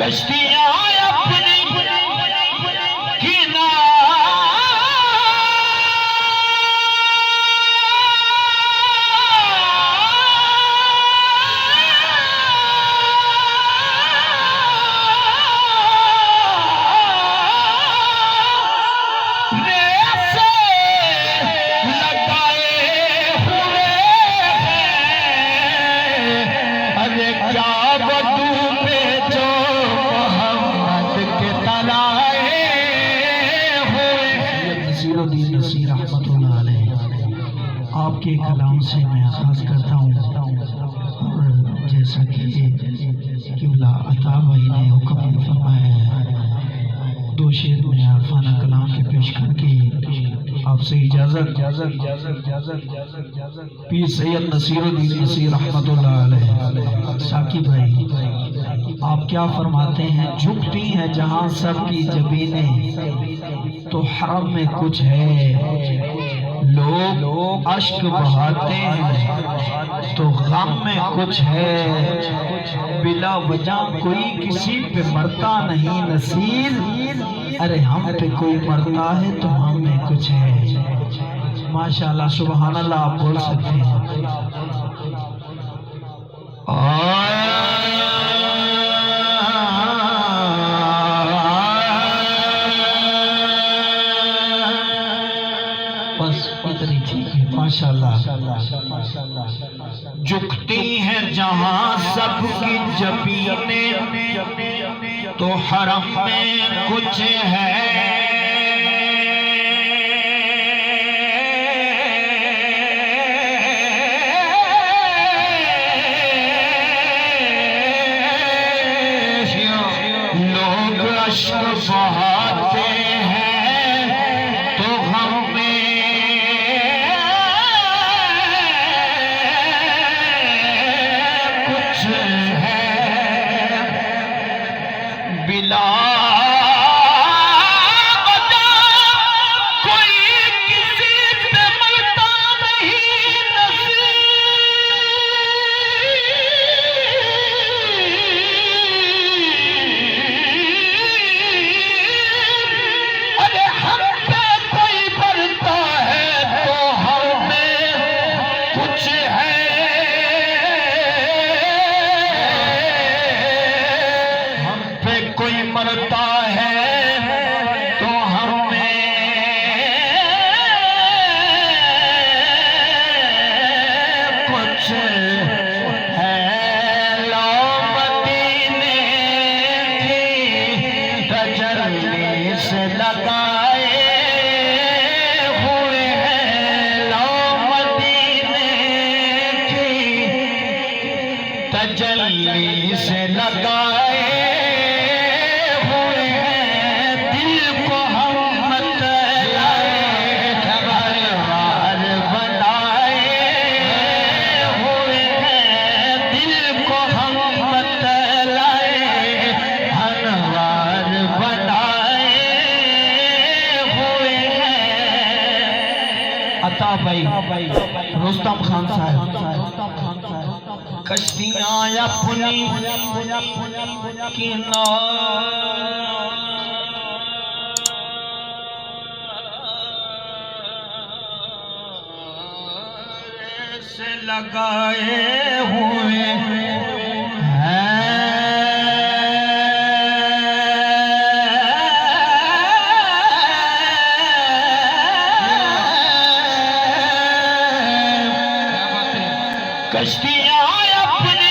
कश्तियां अपनी किनारे आपके कलाम से मैं आगाज करता हूँ। और जैसा कि किबला अता भाई ने हुक्म फरमाया है, दो शेर में आरफाना कलाम के पेश करके आपसे इजाजत। पीर सैयद नसीरुद्दीन नसीर रहमतुल्लाह अलैह। साकी भाई, आप क्या फरमाते हैं? झुकती हैं जहां सबकी जबीनें, तो हरम में कुछ है। लोग अश्क बहाते हैं तो गम में कुछ है। बिला वजह कोई किसी पे मरता नहीं नसीर, अरे हम पे कोई मरता है तो हम में कुछ है। माशाअल्लाह, सुभान अल्लाह, आप बोल सकते हैं। बस इतनी ठीक है, माशाअल्लाह। झुकती हैं जहां सबकी जबीनें, तो हरम में कुछ है। लोग अश्क बहाते हैं तो हम में कुछ है। बिला मरता है तो हमें कुछ है। लो मदीने की तजल्ली से लगाए हुए हैं। लो मदीने की तजल्ली से लगाए अता भाई, रुस्तम खान साहब। कश्तियां अपनी किनारे से लगाए हुए हैं। कश्तियां अपनी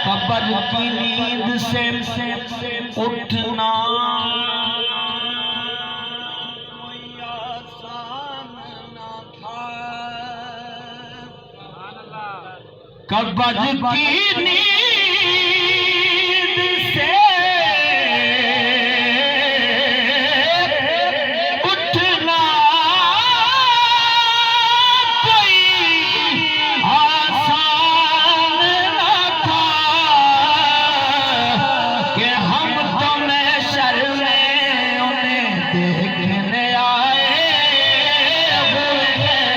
कब्र की नींद से उठना कोई आसान न था। कब्र की नींद से उठना कोई आसान न था कि हम तो महशर में उन्हें देखने आए हुए हैं।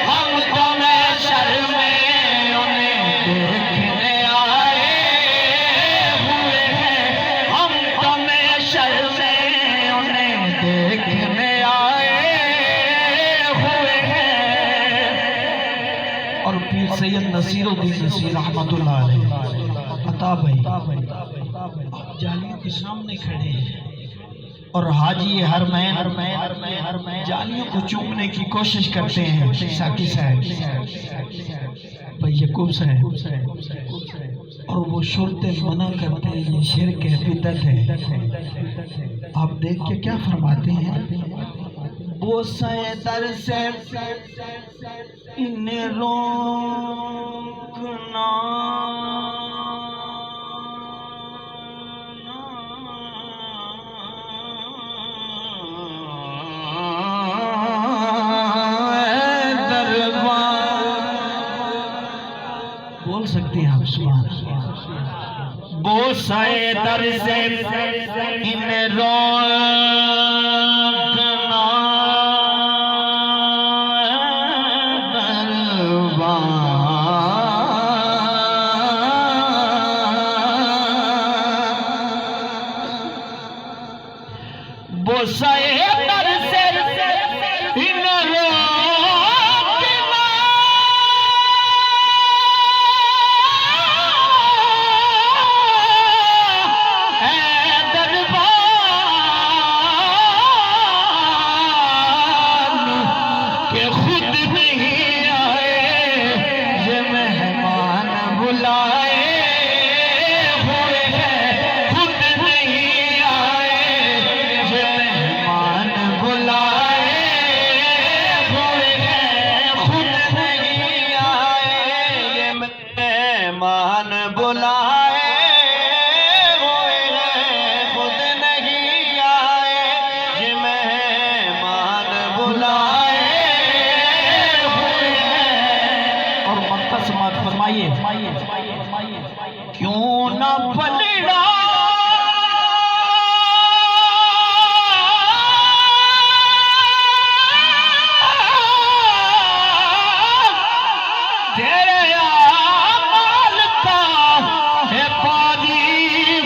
हम तो महशर में उन्हें देखने आए हुए हैं। हम तो महशर में उन्हें देखने आए हुए हैं। और पीर सैयद नसीरुद्दीन नसीर रहमतुल्लाह अलैह अता भाई आप जालियों के सामने खड़े हैं और हाजी हरमैन जालियों को चूमने की कोशिश करते हैं। साकी साहब भाई यकूब साहब और वो शुरते मना करते हैं, ये शिर्क है, बिदअत है। आप देख के क्या फरमाते हैं? वो सैदर से इन्हें रोकना बोल सकते हैं आप सुभान वो सैदर से इन्हें रोकना वो सैदर से इन्हें रोकना है दरबार के खुद नहीं आए ये मेहमान बुलाए हुए हैं। खुद नहीं आए ये मेहमान बुलाए हुए हैं। खुद नहीं आए ये मेहमान बुलाए हुए हैं। खुद नहीं आए ये मेहमान बुलाए हुए हैं। और मक्का समात फरमाइए क्यों न पलड़ा तेरे आमाल का है पानी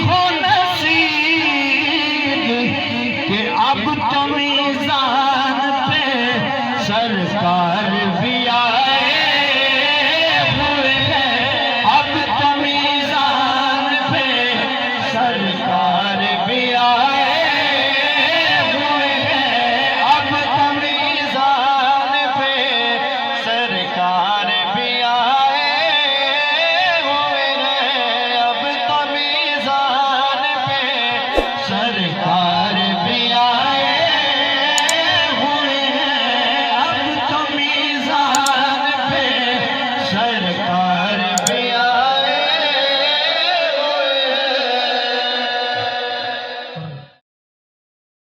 हो नसीब कि अब तो मीज़ान पे सरकार भी आए हुए हैं। अब तो मीज़ान पे सरकार भी आए हुए हैं। अब तो मीज़ान पे सरकार भी आए हुए हैं। अब तो मीज़ान पे सरकार